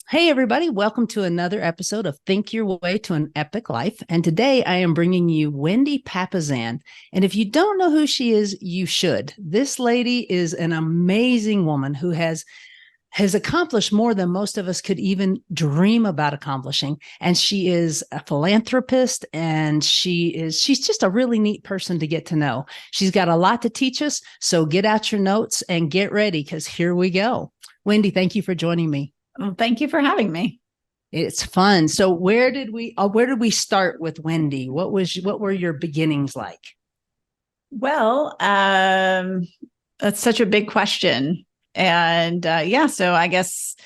Hey, everybody. Welcome to another episode of Think Your Way to an Epic Life. And today I am bringing you Wendy Papasan. And if you don't know who she is, you should. This lady is an amazing woman who has accomplished more than most of us could even dream about accomplishing. And she is a philanthropist, and she's just a really neat person to get to know. She's got a lot to teach us. So get out your notes and get ready, because here we go. Wendy, thank you for joining me. Well, thank you for having me. It's fun. So where did we start with Wendy? What were your beginnings like? Well, that's such a big question. And so I guess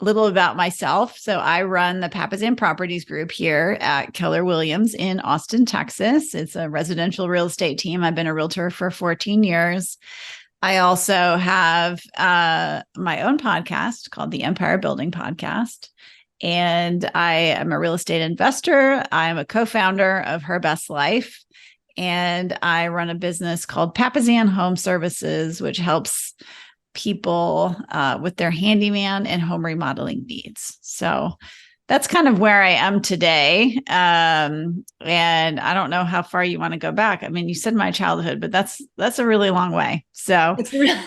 a little about myself. So I run the Papasan Properties Group here at Keller Williams in Austin, Texas. It's a residential real estate team. I've been a realtor for 14 years. I also have my own podcast called the Empire Building Podcast. And I am a real estate investor. I'm a co-founder of Her Best Life. And I run a business called Papasan Home Services, which helps people with their handyman and home remodeling needs. So that's kind of where I am today. And I don't know how far you want to go back. I mean, you said my childhood, but that's a really long way. So It's really,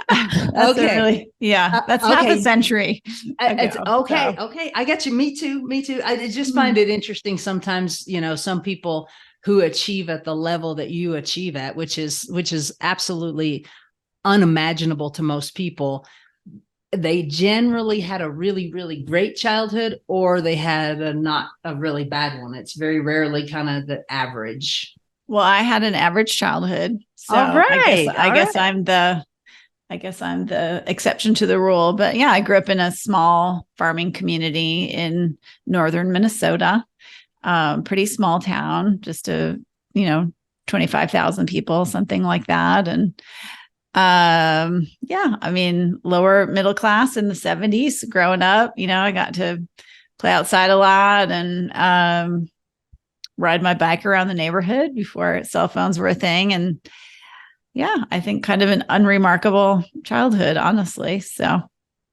that's okay. that's okay. half a century. It's ago, okay. so. Okay. I get you. Me too. I just find it interesting sometimes, some people who achieve at the level that you achieve at, which is absolutely unimaginable to most people. They generally had a really, really great childhood, or they had not a really bad one. It's very rarely kind of the average. Well, I had an average childhood. So All right. I guess I'm the exception to the rule. But yeah, I grew up in a small farming community in northern Minnesota. Pretty small town, just 25,000 people, something like that. And I mean, lower middle class in the 70s growing up, I got to play outside a lot and ride my bike around the neighborhood before cell phones were a thing. And yeah, I think kind of an unremarkable childhood, honestly. So, All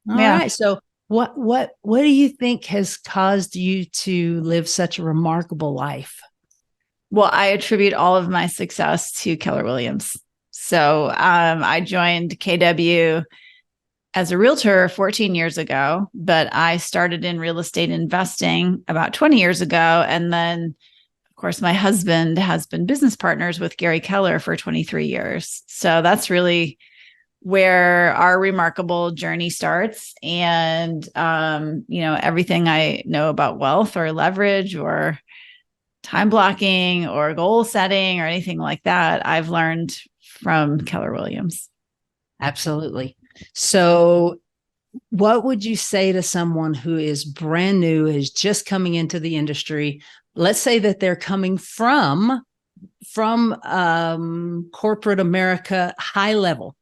right. So what do you think has caused you to live such a remarkable life? Well, I attribute all of my success to Keller Williams. So I joined KW as a realtor 14 years ago, but I started in real estate investing about 20 years ago. And then, of course, my husband has been business partners with Gary Keller for 23 years. So that's really where our remarkable journey starts. And, everything I know about wealth or leverage or time blocking or goal setting or anything like that, I've learned from Keller Williams. Absolutely. So what would you say to someone who is brand new, is just coming into the industry? Let's say that they're coming from corporate America, high level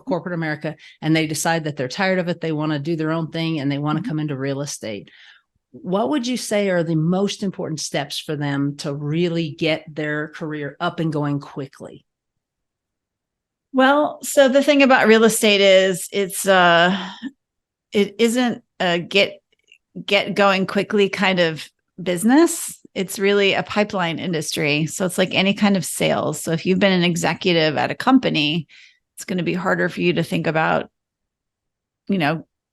corporate America, and they decide that they're tired of it. They want to do their own thing and they want to come into real estate. What would you say are the most important steps for them to really get their career up and going quickly? Well, so the thing about real estate is it isn't a get going quickly kind of business. It's really a pipeline industry. So it's like any kind of sales. So if you've been an executive at a company, it's going to be harder for you to think about,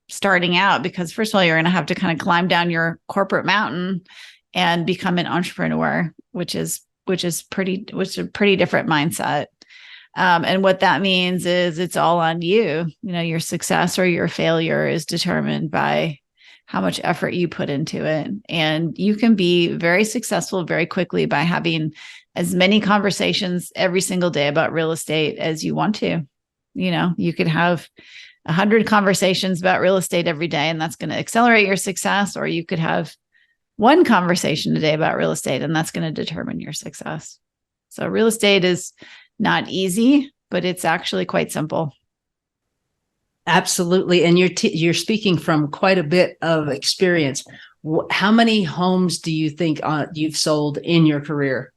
starting out, because first of all, you're going to have to kind of climb down your corporate mountain and become an entrepreneur, which is a pretty different mindset. And what that means is it's all on you. Your success or your failure is determined by how much effort you put into it. And you can be very successful very quickly by having as many conversations every single day about real estate as you want to. You could have 100 conversations about real estate every day, and that's going to accelerate your success. Or you could have one conversation a day about real estate, and that's going to determine your success. So real estate is not easy, but it's actually quite simple. Absolutely. And you're speaking from quite a bit of experience. How many homes do you think you've sold in your career?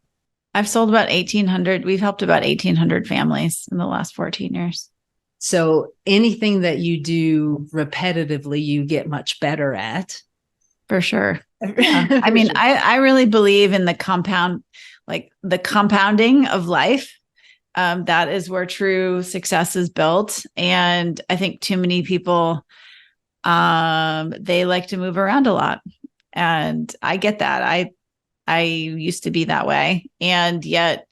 I've sold about 1,800. We've helped about 1,800 families in the last 14 years. So anything that you do repetitively, you get much better at. For sure. Yeah. I mean, Sure. I really believe in the compounding of life. That is where true success is built. And I think too many people, they like to move around a lot. And I get that. I used to be that way. And yet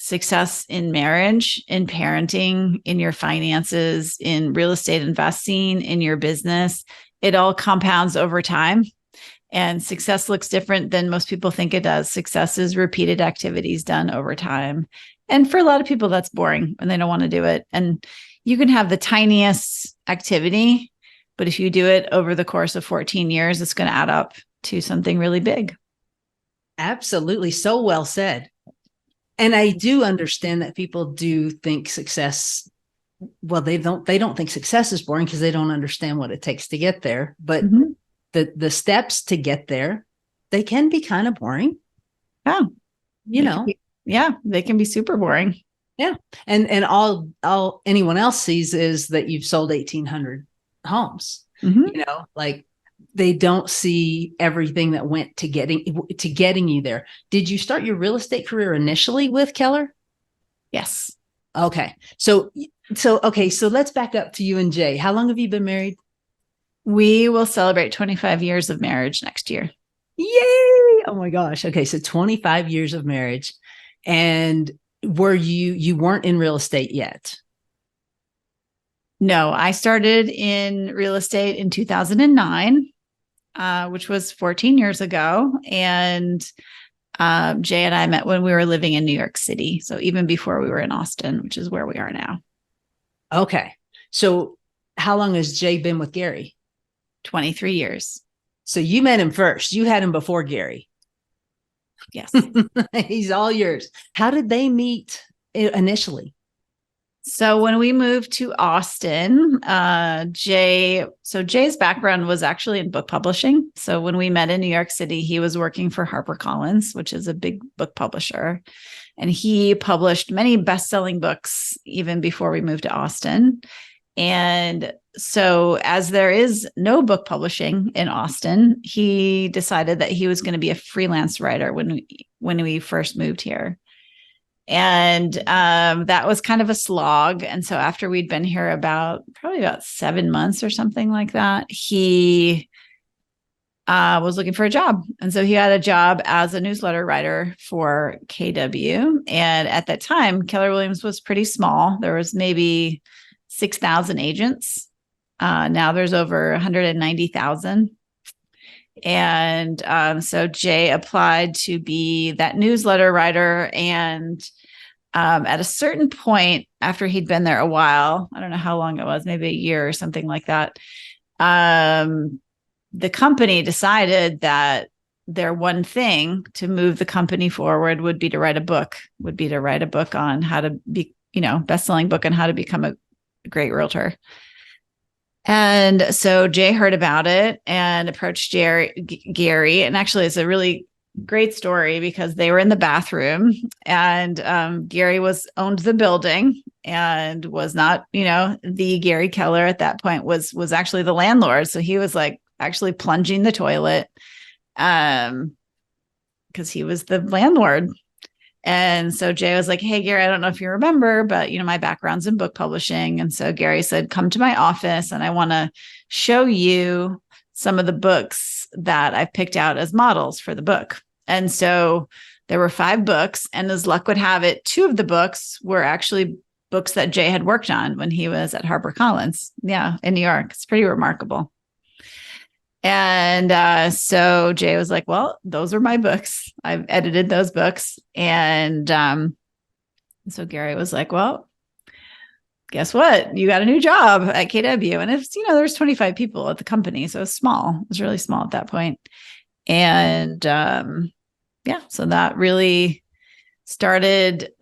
success in marriage, in parenting, in your finances, in real estate investing, in your business, it all compounds over time. And success looks different than most people think it does. Success is repeated activities done over time. And for a lot of people, that's boring and they don't want to do it. And you can have the tiniest activity, but if you do it over the course of 14 years, it's going to add up to something really big. Absolutely. So well said. And I do understand that people do think success, well, they don't think success is boring because they don't understand what it takes to get there. But the steps to get there, they can be kind of boring. Oh, you know. They can be super boring. Yeah. And all anyone else sees is that you've sold 1,800 homes. Like they don't see everything that went to getting you there. Did you start your real estate career initially with Keller? Yes. Okay. So let's back up to you and Jay. How long have you been married? We will celebrate 25 years of marriage next year. Yay! Oh my gosh. Okay. So 25 years of marriage. And were you weren't in real estate yet? No, I started in real estate in 2009, which was 14 years ago. And Jay and I met when we were living in New York City. So even before we were in Austin, which is where we are now. Okay. So how long has Jay been with Gary? 23 years. So you met him first. You had him before Gary. Yes. He's all yours. How did they meet initially? So when we moved to Austin, Jay's background was actually in book publishing. So when we met in New York City, he was working for HarperCollins, which is a big book publisher. And he published many best-selling books even before we moved to Austin. And so as there is no book publishing in Austin, he decided that he was going to be a freelance writer when we first moved here. And that was kind of a slog. And so after we'd been here probably about 7 months or something like that, he was looking for a job. And so he had a job as a newsletter writer for KW. And at that time, Keller Williams was pretty small. There was maybe 6,000 agents. Now there's over 190,000. And so Jay applied to be that newsletter writer. And at a certain point, after he'd been there a while, I don't know how long it was, maybe a year or something like that, the company decided that their one thing to move the company forward would be to write a book on how to be, best-selling book on how to become a great realtor. And so Jay heard about it and approached Gary. And actually, it's a really great story because they were in the bathroom and Gary owned the building and was not, the Gary Keller at that point was actually the landlord. So he was like actually plunging the toilet because he was the landlord. And so Jay was like, hey, Gary, I don't know if you remember, but, my background's in book publishing. And so Gary said, come to my office and I want to show you some of the books that I've picked out as models for the book. And so there were 5 books, and as luck would have it, 2 of the books were actually books that Jay had worked on when he was at HarperCollins. Yeah, in New York. It's pretty remarkable. And so Jay was like, well, those are my books. I've edited those books. And so Gary was like, well, guess what? You got a new job at KW. And it's, there's 25 people at the company. So it's small. It was really small at that point. And so that really started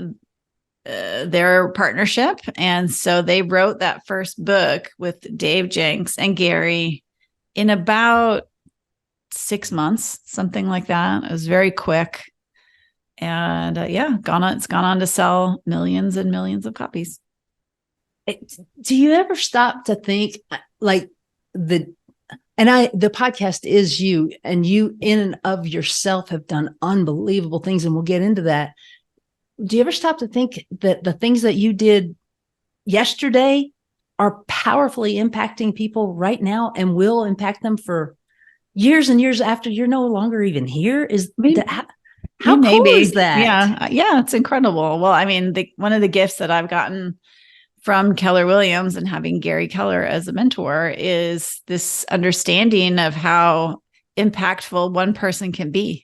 their partnership. And so they wrote that first book with Dave Jenks and Gary in about 6 months, something like that. It was very quick. And it's gone on to sell millions and millions of copies. Do you ever stop to think like the podcast is you, and you in and of yourself have done unbelievable things, and we'll get into that. Do you ever stop to think that the things that you did yesterday are powerfully impacting people right now and will impact them for years and years after you're no longer even here? Is that, how cool is that? Yeah, it's incredible. Well, I mean, one of the gifts that I've gotten from Keller Williams and having Gary Keller as a mentor is this understanding of how impactful one person can be.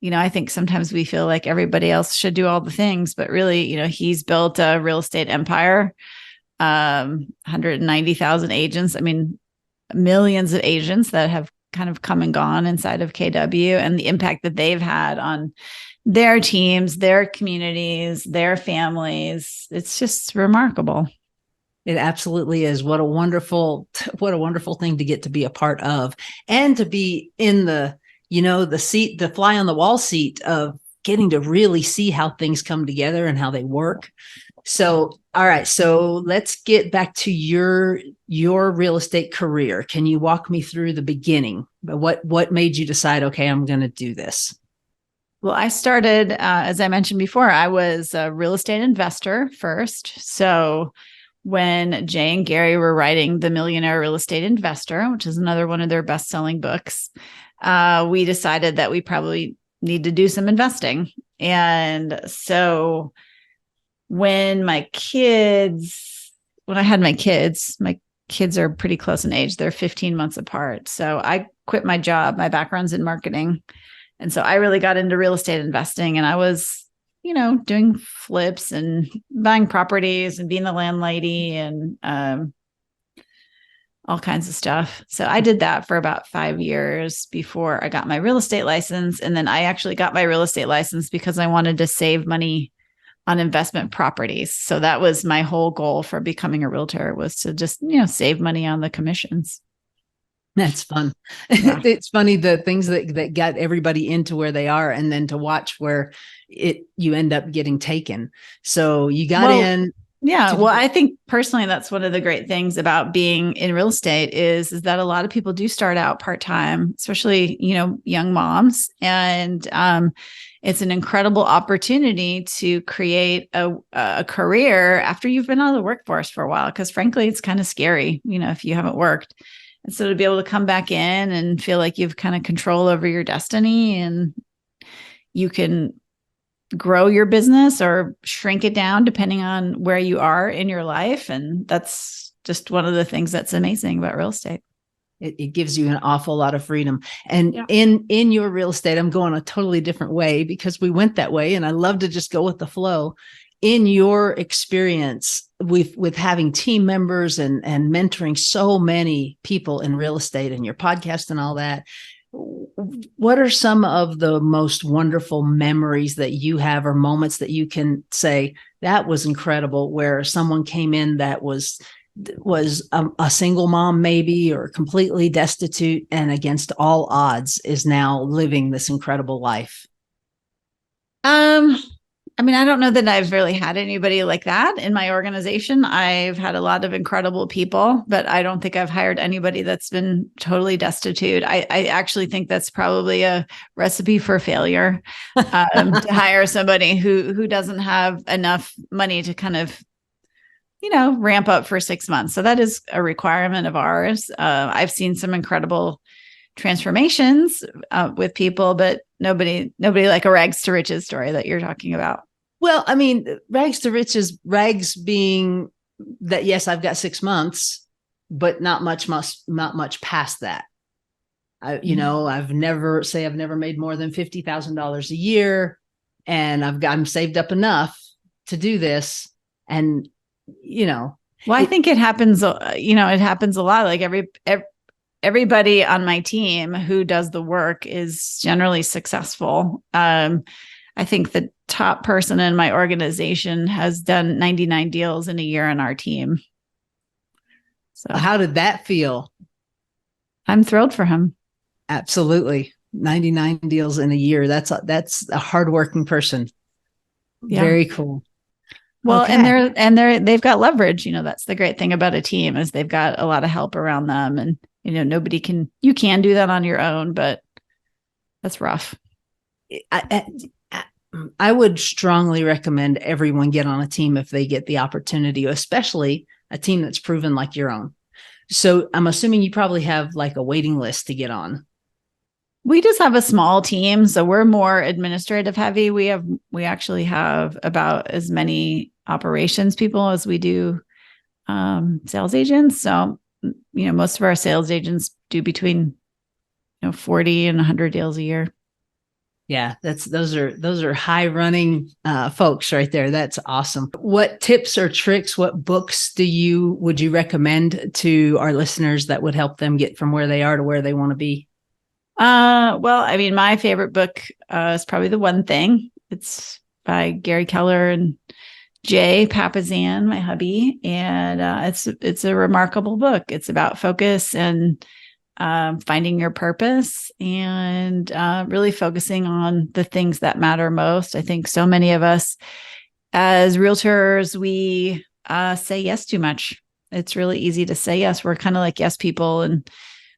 I think sometimes we feel like everybody else should do all the things, but really, he's built a real estate empire, 190,000 agents. I mean, millions of agents that have kind of come and gone inside of KW, and the impact that they've had on their teams, their communities, their families. It's just remarkable. It absolutely is. What a wonderful thing to get to be a part of, and to be in the seat, the fly on the wall seat of getting to really see how things come together and how they work. So, all right. So let's get back to your real estate career. Can you walk me through the beginning? What made you decide, okay, I'm going to do this? Well, I started, as I mentioned before, I was a real estate investor first. So when Jay and Gary were writing The Millionaire Real Estate Investor, which is another one of their best-selling books, we decided that we probably need to do some investing. And so when I had my kids are pretty close in age. They're 15 months apart. So I quit my job. My background's in marketing. And so I really got into real estate investing, and I was, doing flips and buying properties and being the landlady and all kinds of stuff. So I did that for about 5 years before I got my real estate license. And then I actually got my real estate license because I wanted to save money on investment properties. So that was my whole goal for becoming a realtor, was to just, save money on the commissions. That's fun. Yeah. It's funny, the things that got everybody into where they are, and then to watch where you end up getting taken. So you got in. Yeah. Well, I think personally, that's one of the great things about being in real estate is that a lot of people do start out part-time, especially, young moms. And it's an incredible opportunity to create a career after you've been out of the workforce for a while. Because frankly, it's kind of scary, if you haven't worked. And so to be able to come back in and feel like you've kind of control over your destiny, and you can grow your business or shrink it down depending on where you are in your life. And that's just one of the things that's amazing about real estate. It gives you an awful lot of freedom. And in your real estate, I'm going a totally different way because we went that way, and I love to just go with the flow. In your experience with having team members and mentoring so many people in real estate and your podcast and all that, what are some of the most wonderful memories that you have, or moments that you can say that was incredible, where someone came in that was a single mom maybe, or completely destitute, and against all odds is now living this incredible life? I mean, I don't know that I've really had anybody like that in my organization. I've had a lot of incredible people, but I don't think I've hired anybody that's been totally destitute. I actually think that's probably a recipe for failure, to hire somebody who doesn't have enough money to kind of, ramp up for 6 months. So that is a requirement of ours. I've seen some incredible transformations with people, but nobody like a rags to riches story that you're talking about. Well, I mean, rags to riches, rags being that, yes, I've got 6 months, but not much past that. I've never made more than $50,000 a year, and I'm saved up enough to do this. And, well, I think it happens, it happens a lot. Like everybody on my team who does the work is generally successful. I think the top person in my organization has done 99 deals in a year on our team. So how did that feel? I'm thrilled for him. Absolutely. 99 deals in a year. That's a hardworking person. Yeah. Very cool. Well, Okay. they've got leverage. That's the great thing about a team is they've got a lot of help around them, and you can do that on your own, but that's rough. I, I, I would strongly recommend everyone get on a team if they get the opportunity, especially a team that's proven like your own. So I'm assuming you probably have like a waiting list to get on. We just have a small team, so we're more administrative heavy. We actually have about as many operations people as we do sales agents. So, most of our sales agents do between 40 and 100 deals a year. Yeah, those are high running folks right there. That's awesome. What tips or tricks, what books would you recommend to our listeners that would help them get from where they are to where they want to be? Well, I mean, my favorite book is probably The One Thing. It's by Gary Keller and Jay Papasan, my hubby, and it's a remarkable book. It's about focus and finding your purpose and really focusing on the things that matter most. I think so many of us as realtors, we say yes too much. It's really easy to say yes. We're kind of like yes people, and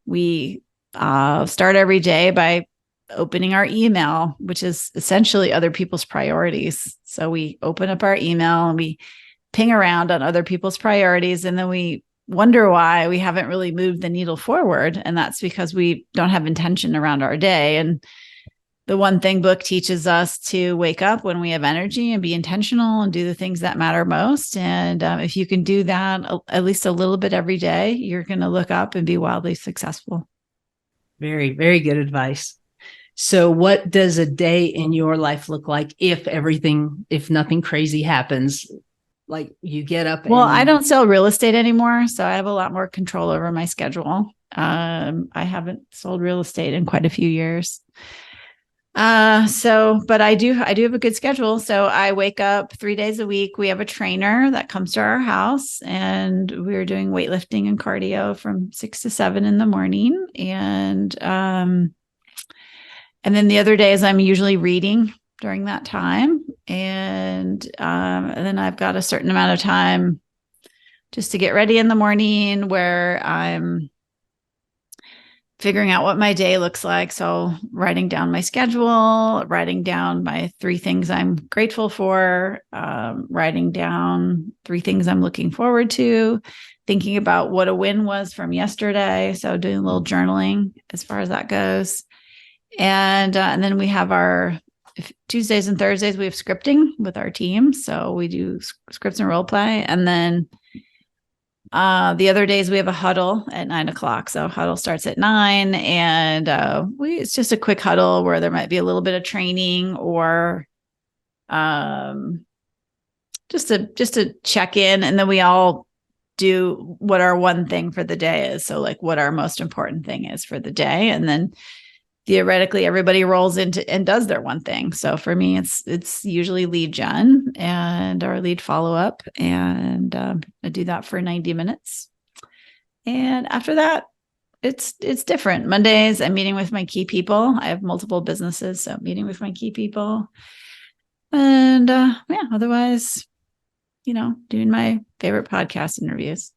we start every day by opening our email, which is essentially other people's priorities. So we open up our email and we ping around on other people's priorities, and then we wonder why we haven't really moved the needle forward. And that's because we don't have intention around our day. And the One Thing book teaches us to wake up when we have energy and be intentional and do the things that matter most. And if you can do that at least a little bit every day, you're going to look up and be wildly successful. Very, very good advice. So what does a day in your life look like if nothing crazy happens? Like you get up Well, I don't sell real estate anymore, so I have a lot more control over my schedule. I haven't sold real estate in quite a few years. But I do have a good schedule. So I wake up 3 days a week. We have a trainer that comes to our house, and we're doing weightlifting and cardio from 6 to 7 in the morning. And then the other days I'm usually reading during that time. And then I've got a certain amount of time just to get ready in the morning where I'm figuring out what my day looks like. So writing down my schedule, writing down my 3 things I'm grateful for, writing down 3 things I'm looking forward to, thinking about what a win was from yesterday. So doing a little journaling as far as that goes. And then we have our Tuesdays and Thursdays, we have scripting with our team. So we do scripts and role play. And then the other days we have a huddle at 9:00. So huddle starts at 9, and it's just a quick huddle where there might be a little bit of training or just to check in. And then we all do what our one thing for the day is. So like what our most important thing is for the day. And then theoretically everybody rolls into and does their one thing. So for me, it's usually lead gen and our lead follow-up. And I do that for 90 minutes. And after that, it's different. Mondays, I'm meeting with my key people. I have multiple businesses, so meeting with my key people. And otherwise, doing my favorite podcast interviews.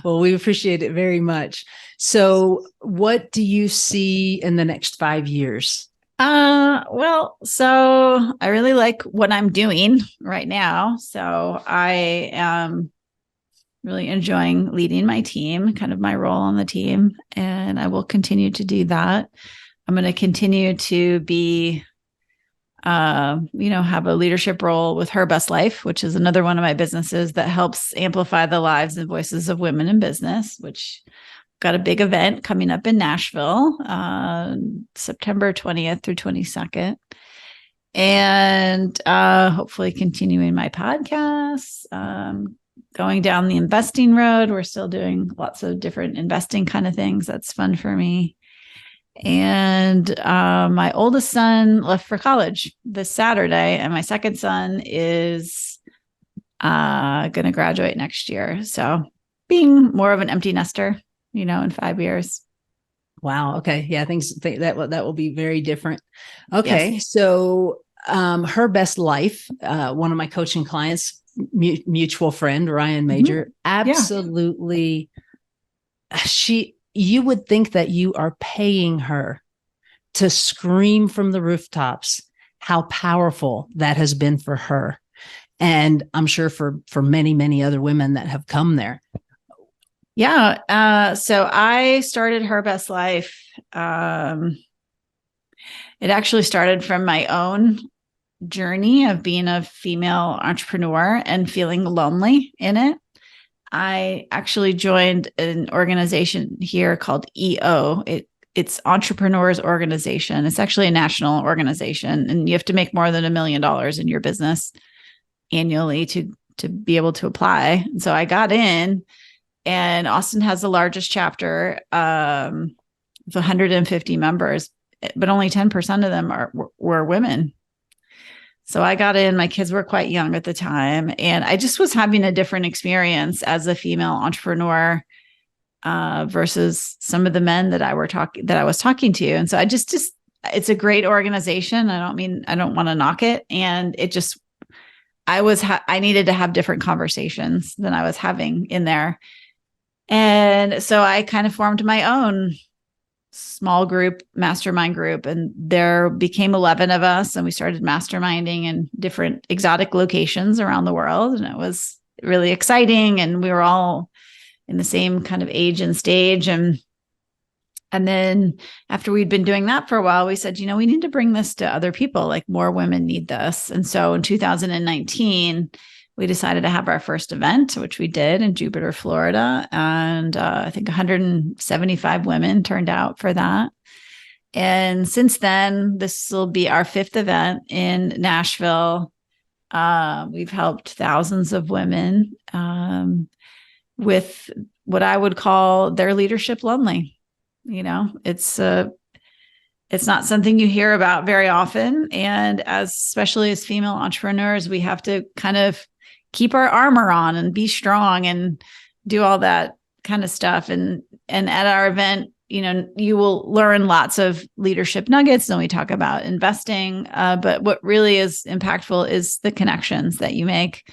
Well, we appreciate it very much. So what do you see in the next 5 years? So I really like what I'm doing right now. So I am really enjoying leading my team, kind of my role on the team, and I will continue to do that. I'm going to continue to be have a leadership role with Her Best Life, which is another one of my businesses that helps amplify the lives and voices of women in business, which got a big event coming up in Nashville, September 20th through 22nd. And hopefully continuing my podcasts, going down the investing road. We're still doing lots of different investing kind of things. That's fun for me. And my oldest son left for college this Saturday, and my second son is going to graduate next year. So being more of an empty nester, in 5 years. Wow. Okay. Yeah. That will be very different. Okay. Yes. So Her Best Life, one of my coaching clients, mutual friend, Ryan Major, absolutely. You would think that you are paying her to scream from the rooftops how powerful that has been for her. And I'm sure for many, many other women that have come there. Yeah. So I started Her Best Life. It actually started from my own journey of being a female entrepreneur and feeling lonely in it. I actually joined an organization here called EO. It's Entrepreneurs Organization. It's actually a national organization, and you have to make more than $1 million in your business annually to be able to apply. And so I got in, and Austin has the largest chapter of 150 members, but only 10% of them were women. So I got in, my kids were quite young at the time, and I just was having a different experience as a female entrepreneur versus some of the men that I was talking to. And so it's a great organization. I don't want to knock it. And I needed to have different conversations than I was having in there. And so I kind of formed my own small group, mastermind group, and there became 11 of us, and we started masterminding in different exotic locations around the world. And it was really exciting. And we were all in the same kind of age and stage. And then after we'd been doing that for a while, we said, we need to bring this to other people. Like, more women need this. And so in 2019, we decided to have our first event, which we did in Jupiter, Florida. And I think 175 women turned out for that. And since then, this will be our 5th event in Nashville. We've helped thousands of women with what I would call their leadership lonely. It's not something you hear about very often. And especially as female entrepreneurs, we have to kind of keep our armor on and be strong and do all that kind of stuff. And at our event, you will learn lots of leadership nuggets. And we talk about investing. But what really is impactful is the connections that you make,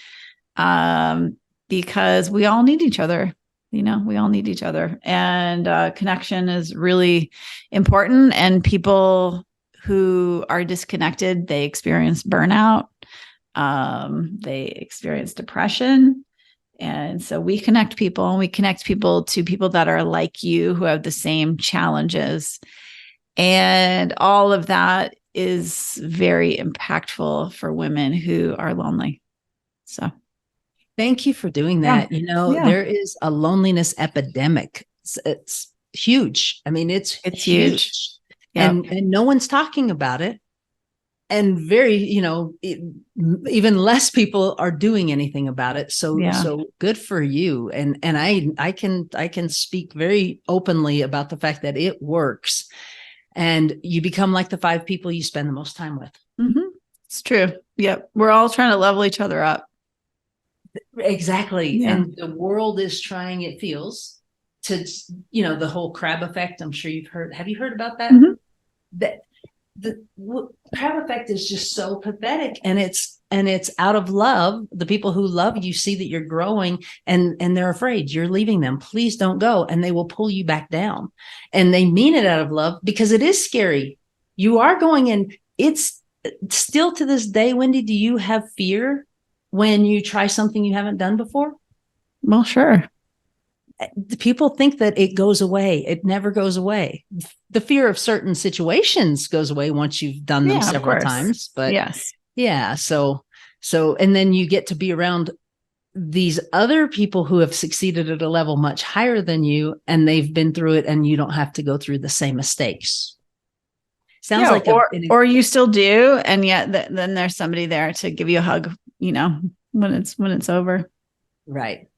because we all need each other. We all need each other, and connection is really important. And people who are disconnected, they experience burnout. They experience depression. And so we connect people, and we connect people to people that are like you, who have the same challenges. And all of that is very impactful for women who are lonely. So thank you for doing that. There is a loneliness epidemic. It's huge. I mean, it's huge. Yep. And no one's talking about it. And even less people are doing anything about it. So good for you. And I can speak very openly about the fact that it works, and you become like the 5 people you spend the most time with. Mm-hmm. It's true. Yep. We're all trying to level each other up. Exactly. Yeah. And the world is trying, it feels, to, the whole crab effect. I'm sure you've heard. Have you heard about that? Mm-hmm. That the crab effect is just so pathetic, and it's out of love. The people who love you see that you're growing, and they're afraid you're leaving them. Please don't go. And they will pull you back down, and they mean it out of love, because it is scary. You are going in. It's still to this day, Wendy, do you have fear when you try something you haven't done before? Well, sure. People think that it goes away. It never goes away. The fear of certain situations goes away once you've done them several times. But yes. Yeah. So, and then you get to be around these other people who have succeeded at a level much higher than you, and they've been through it, and you don't have to go through the same mistakes. Sounds like or you still do, and yet then there's somebody there to give you a hug, when it's over. Right.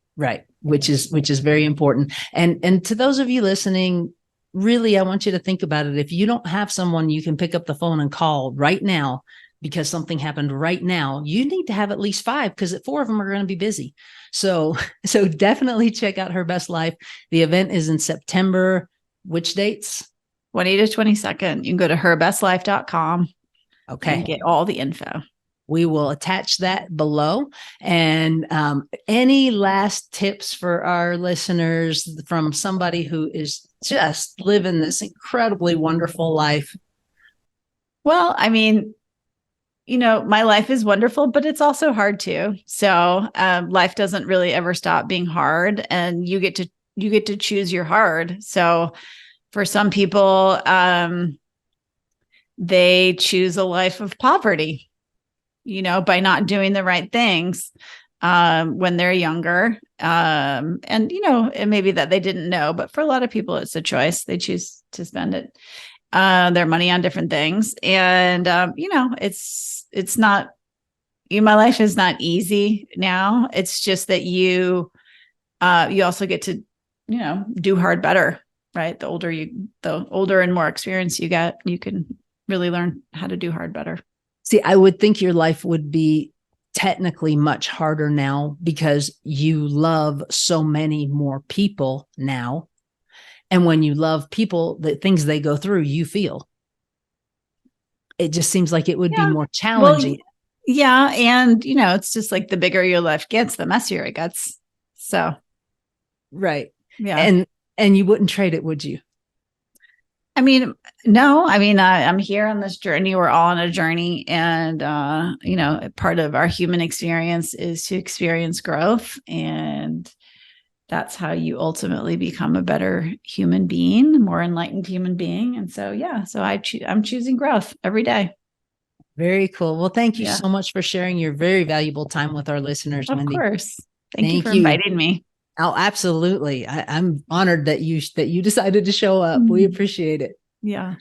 Which is very important. And to those of you listening, really, I want you to think about it. If you don't have someone you can pick up the phone and call right now because something happened right now, you need to have at least 5, because 4 of them are going to be busy. So definitely check out Her Best Life. The event is in September. Which dates? 20 to 22nd. You can go to herbestlife.com and Okay. get all the info. We will attach that below. And any last tips for our listeners from somebody who is just living this incredibly wonderful life? Well, I mean, my life is wonderful, but it's also hard too. So life doesn't really ever stop being hard, and you get to choose your hard. So for some people, they choose a life of poverty, by not doing the right things when they're younger. And, it may be that they didn't know, but for a lot of people, it's a choice. They choose to spend their money on different things. And, it's not, my life is not easy now. It's just that you also get to, do hard better, right? The older and more experience you get, you can really learn how to do hard better. See, I would think your life would be technically much harder now because you love so many more people now. And when you love people, the things they go through, you feel. It just seems like it would be more challenging. Well, yeah. And, it's just like the bigger your life gets, the messier it gets. So. Right. Yeah. And you wouldn't trade it, would you? I mean, no, I mean, I'm here on this journey. We're all on a journey. And, part of our human experience is to experience growth. And that's how you ultimately become a better human being, more enlightened human being. And so, yeah, so I'm choosing growth every day. Very cool. Well, thank you so much for sharing your very valuable time with our listeners, Wendy. Of course. Thank you for inviting me. Oh, absolutely. I'm honored that you decided to show up. We appreciate it. Yeah.